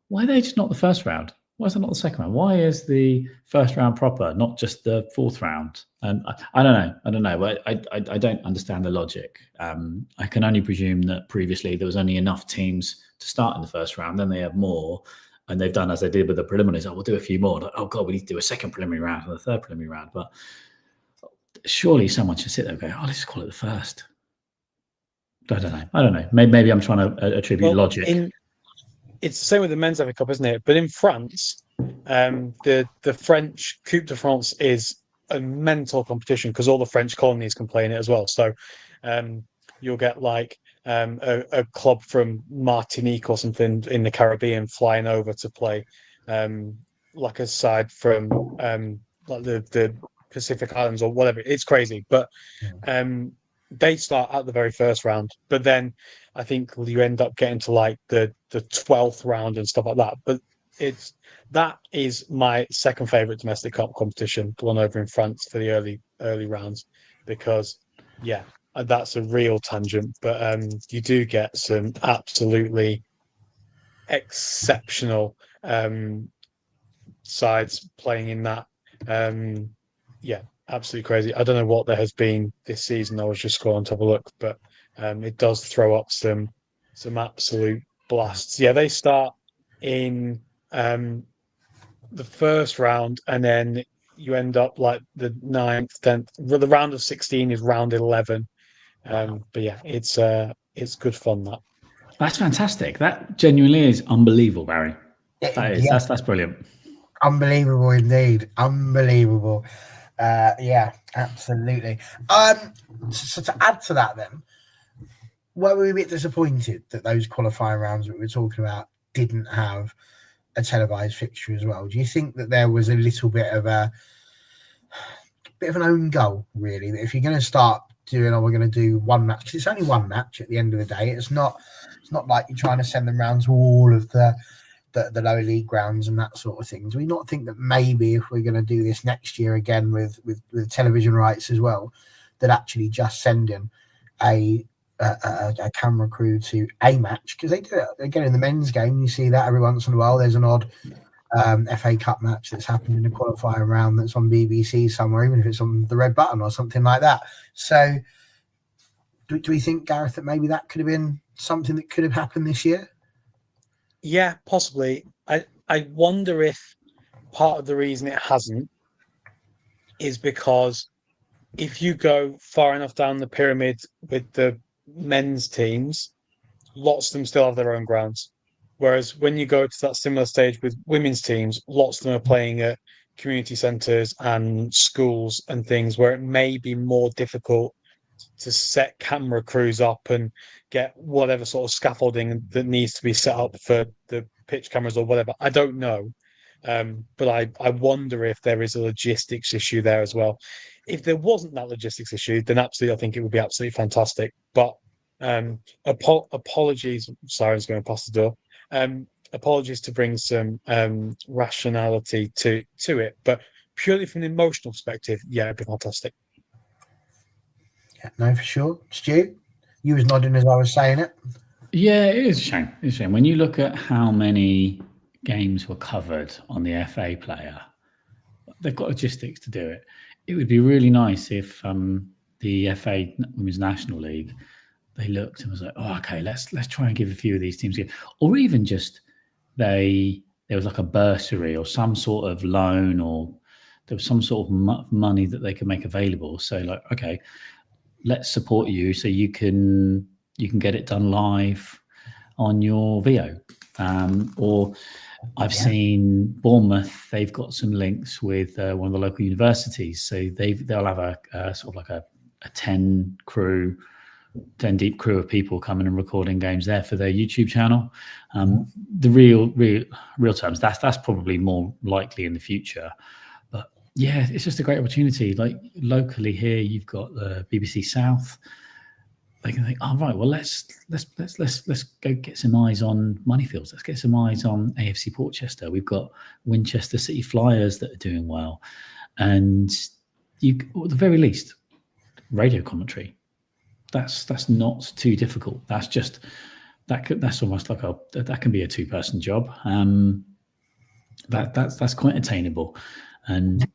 Why are they just not the first round? Why is it not the second round? Why is the first round proper, not just the fourth round? And I don't know. I don't understand the logic. I can only presume that previously there was only enough teams to start in the first round. Then they have more, and they've done as they did with the preliminaries. Oh, we'll do a few more. Like, oh God, we need to do a second preliminary round and a third preliminary round. But surely someone should sit there and go, oh, let's just call it the first. I don't know. Maybe I'm trying to attribute logic. It's the same with the men's FA Cup, isn't it? But in France, the French Coupe de France is a mental competition because all the French colonies can play in it as well. So you'll get like a club from Martinique or something in the Caribbean flying over to play, like a side from like the Pacific Islands or whatever. It's crazy, but they start at the very first round, but then I think you end up getting to like the 12th round and stuff like that. But that is my second favorite domestic cup competition, the one over in France for the early rounds, because that's a real tangent, but you do get some absolutely exceptional sides playing in that. Absolutely crazy. I don't know what there has been this season. I was just scrolling to have a look, but it does throw up some absolute blasts. Yeah, they start in the first round, and then you end up like the 9th, 10th. The round of 16 is round 11. But yeah, it's good fun. That's fantastic. That genuinely is unbelievable, Barry. That's brilliant. Unbelievable indeed. Unbelievable. Yeah, absolutely. So to add to that, then, were we a bit disappointed that those qualifying rounds that we were talking about didn't have a televised fixture as well? Do you think that there was a little bit of an own goal, really? That if you're going to start doing, we're going to do one match, because it's only one match at the end of the day. It's not like you're trying to send them round to all of the lower league grounds and that sort of thing. Do we not think that maybe if we're going to do this next year again with television rights as well, that actually just sending a camera crew to a match, because they do it again in the men's game, you see that every once in a while there's an odd FA Cup match that's happened in a qualifying round that's on BBC somewhere, even if it's on the Red Button or something like that. So do we think, Gareth, that maybe that could have been something that could have happened this year? Yeah, possibly. I wonder if part of the reason it hasn't is because if you go far enough down the pyramid with the men's teams, lots of them still have their own grounds. Whereas when you go to that similar stage with women's teams, lots of them are playing at community centres and schools and things where it may be more difficult to set camera crews up and get whatever sort of scaffolding that needs to be set up for the pitch cameras or whatever. I don't know. But I wonder if there is a logistics issue there as well. If there wasn't that logistics issue, then absolutely, I think it would be absolutely fantastic. But apologies, Siren's going past the door. Apologies to bring some rationality to it. But purely from an emotional perspective, yeah, it'd be fantastic. No, for sure. Stu, you was nodding as I was saying it. Yeah, it is a shame. It's a shame. When you look at how many games were covered on the FA player, they've got logistics to do it. It would be really nice if the FA Women's National League, they looked and was like, oh, okay, let's try and give a few of these teams, or even just there was like a bursary or some sort of loan, or there was some sort of money that they could make available. So like, okay, let's support you so you can get it done live on your VO. Or I've seen Bournemouth, they've got some links with one of the local universities. So they'll have a sort of like a 10 deep crew of people coming and recording games there for their YouTube channel. The real terms, that's probably more likely in the future. But yeah, it's just a great opportunity. Like locally here, you've got the BBC South. They can think, oh right, well let's go get some eyes on Moneyfields. Let's get some eyes on AFC Portchester. We've got Winchester City Flyers that are doing well, and you, at the very least, radio commentary. that's not too difficult. That's almost like that can be a 2-person job. That's quite attainable, and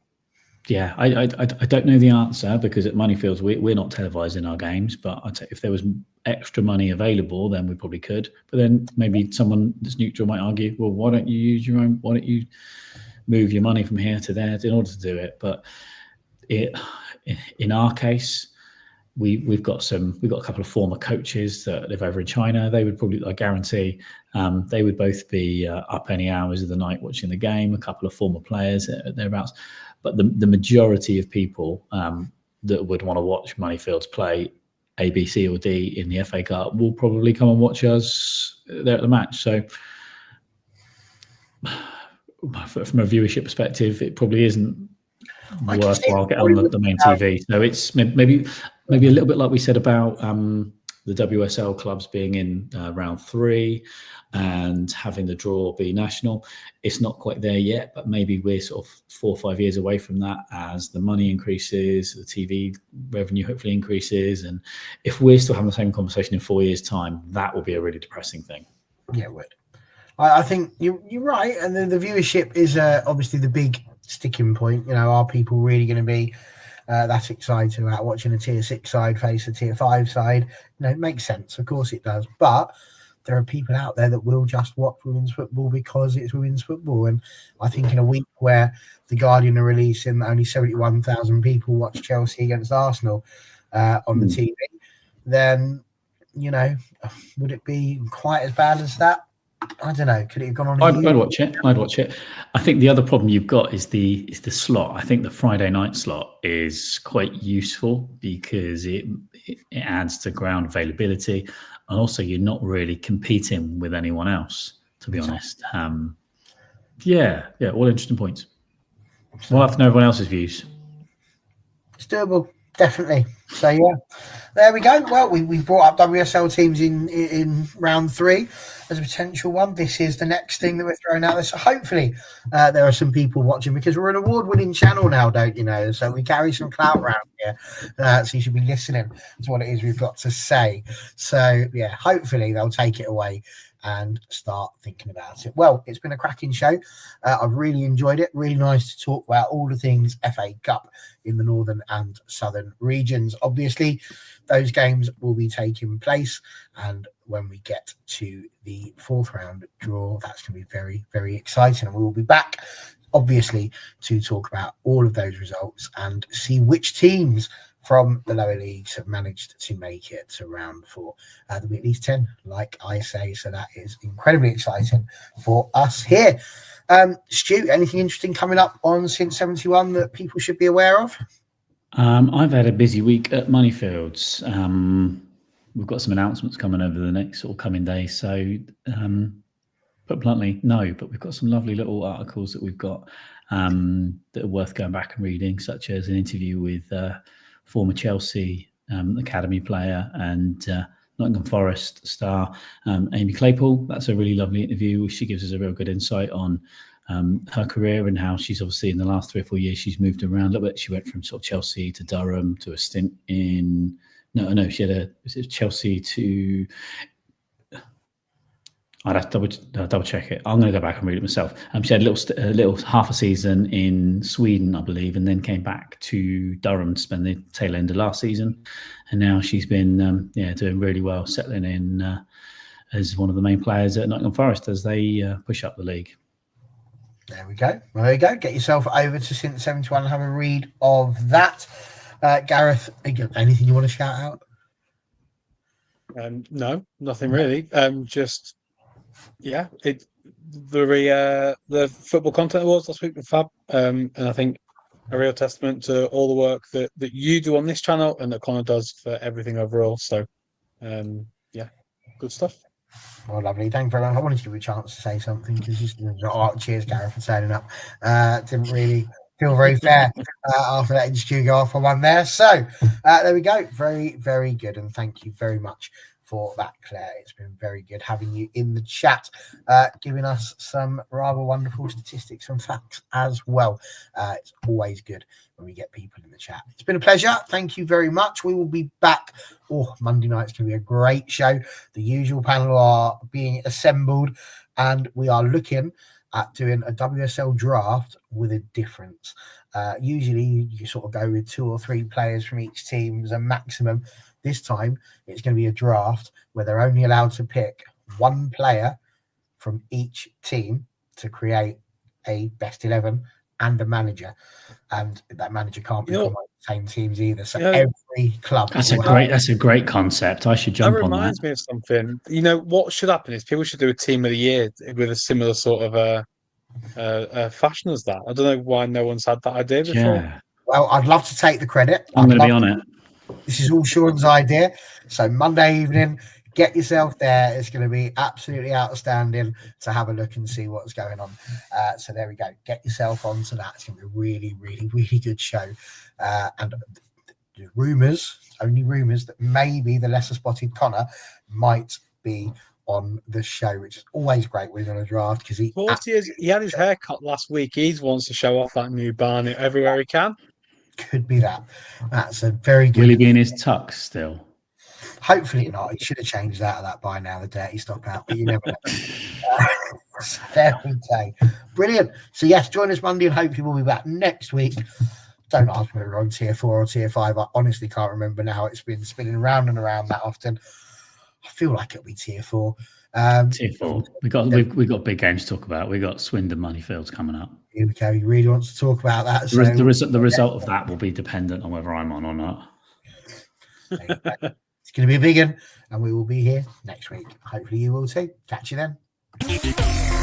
yeah, I don't know the answer, because at Moneyfields we're not televising our games, but I'd say if there was extra money available, then we probably could. But then maybe someone that's neutral might argue, well, why don't you use your own? Why don't you move your money from here to there in order to do it? But in our case, we've got a couple of former coaches that live over in China. They would probably, I guarantee, they would both be up any hours of the night watching the game. A couple of former players thereabouts, but the majority of people that would want to watch Moneyfields play A, B, C, or D in the FA Cup will probably come and watch us there at the match. So, from a viewership perspective, it probably isn't worthwhile getting on the main TV. So it's maybe a little bit like we said about the WSL clubs being in round 3 and having the draw be national. It's not quite there yet, but maybe we're sort of 4 or 5 years away from that as the money increases, the TV revenue hopefully increases. And if we're still having the same conversation in 4 years' time, that will be a really depressing thing. Yeah, it would. I think you're right. And then the viewership is obviously the big sticking point. You know, are people really going to be that excited about watching a tier 6 side face a tier 5 side? You know, it makes sense. Of course it does. But there are people out there that will just watch women's football because it's women's football. And I think in a week where the Guardian are releasing only 71,000 people watch Chelsea against Arsenal on the TV, then, you know, would it be quite as bad as that? I don't know. Could it have gone on? I'd watch it. I think the other problem you've got is the slot. I think the Friday night slot is quite useful because it adds to ground availability, and also you're not really competing with anyone else, to be honest. Yeah, all interesting points. We'll have to know everyone else's views. It's doable, definitely. So yeah, there we go. Well, we brought up WSL teams in round 3 as a potential one. This is the next thing that we're throwing out there. So hopefully there are some people watching, because we're an award-winning channel now, don't you know? So we carry some clout around here. So you should be listening to what it is we've got to say. So yeah, hopefully they'll take it away and start thinking about it. Well, it's been a cracking show. I've really enjoyed it. Really nice to talk about all the things FA Cup in the northern and southern regions. Obviously, those games will be taking place, and when we get to the 4th round draw, that's going to be very, very exciting. And we will be back, obviously, to talk about all of those results and see which teams from the lower leagues have managed to make it to round 4. There'll be at least 10, like I say. So that is incredibly exciting for us here. Stu, anything interesting coming up on Since 71 that people should be aware of? I've had a busy week at Moneyfields. We've got some announcements coming over the next sort of coming days. So, put bluntly, no, but we've got some lovely little articles that we've got that are worth going back and reading, such as an interview with former Chelsea academy player and Nottingham Forest star Amy Claypool. That's a really lovely interview. She gives us a real good insight on her career and how she's obviously in the last 3 or 4 years she's moved around a little bit. She went from sort of Chelsea to Durham to a stint in she had Chelsea to. I'd have to double check it. I'm going to go back and read it myself. She had a little half a season in Sweden, I believe, and then came back to Durham to spend the tail end of last season. And now she's been doing really well, settling in as one of the main players at Nottingham Forest as they push up the league. There we go. Well, there you go. Get yourself over to Since 71 and have a read of that. Gareth, anything you want to shout out? No, nothing really. The Football Content Awards last week were fab, and I think a real testament to all the work that you do on this channel and that Connor does for everything overall. So, good stuff. Well, lovely. Thank you very much. I wanted to give you a chance to say something because cheers, Gareth, for turning up. Didn't really feel very fair after letting Stu go off on one there. So there we go. Very, very good. And thank you very much for that, Claire. It's been very good having you in the chat, giving us some rather wonderful statistics and facts as well. It's always good when we get people in the chat. It's been a pleasure. Thank you very much. We will be back. Monday night's going to be a great show. The usual panel are being assembled, and we are looking at doing a WSL draft with a difference. Usually you sort of go with 2 or 3 players from each team as a maximum. This time it's going to be a draft where they're only allowed to pick 1 player from each team to create a best 11 and a manager, and that manager can't be from the same teams either. So every club. That's a great concept. I should jump on that. That reminds me of something. What should happen is people should do a team of the year with a similar sort of fashion as that. I don't know why no one's had that idea before. Yeah. Well, I'd love to take the credit. I'm going to be on it. This is all Sean's idea. So Monday evening, get yourself there. It's going to be absolutely outstanding to have a look and see what's going on. So there we go. Get yourself onto that. It's going to be a really, really, really good show. And only rumours that maybe the lesser spotted Connor might be on the show, which is always great when you're on a draft because he had his hair cut last week. He wants to show off that new Barnet everywhere he can. Could be that. That's a very good. Will he be in his tux still? Hopefully not. He should have changed out of that by now, the dirty stop out, but you never know. There we go. Brilliant. So yes, join us Monday and hopefully we'll be back next week. Don't ask me if we're on tier 4 or tier 5. I honestly can't remember now. It's been spinning around and around that often. I feel like it'll be tier 4. Tier 4. We got big games to talk about. We got Swindon Moneyfields coming up. Here we go. He really wants to talk about that. So the result of that will be dependent on whether I'm on or not. It's going to be a big one, and we will be here next week. Hopefully you will too. Catch you then.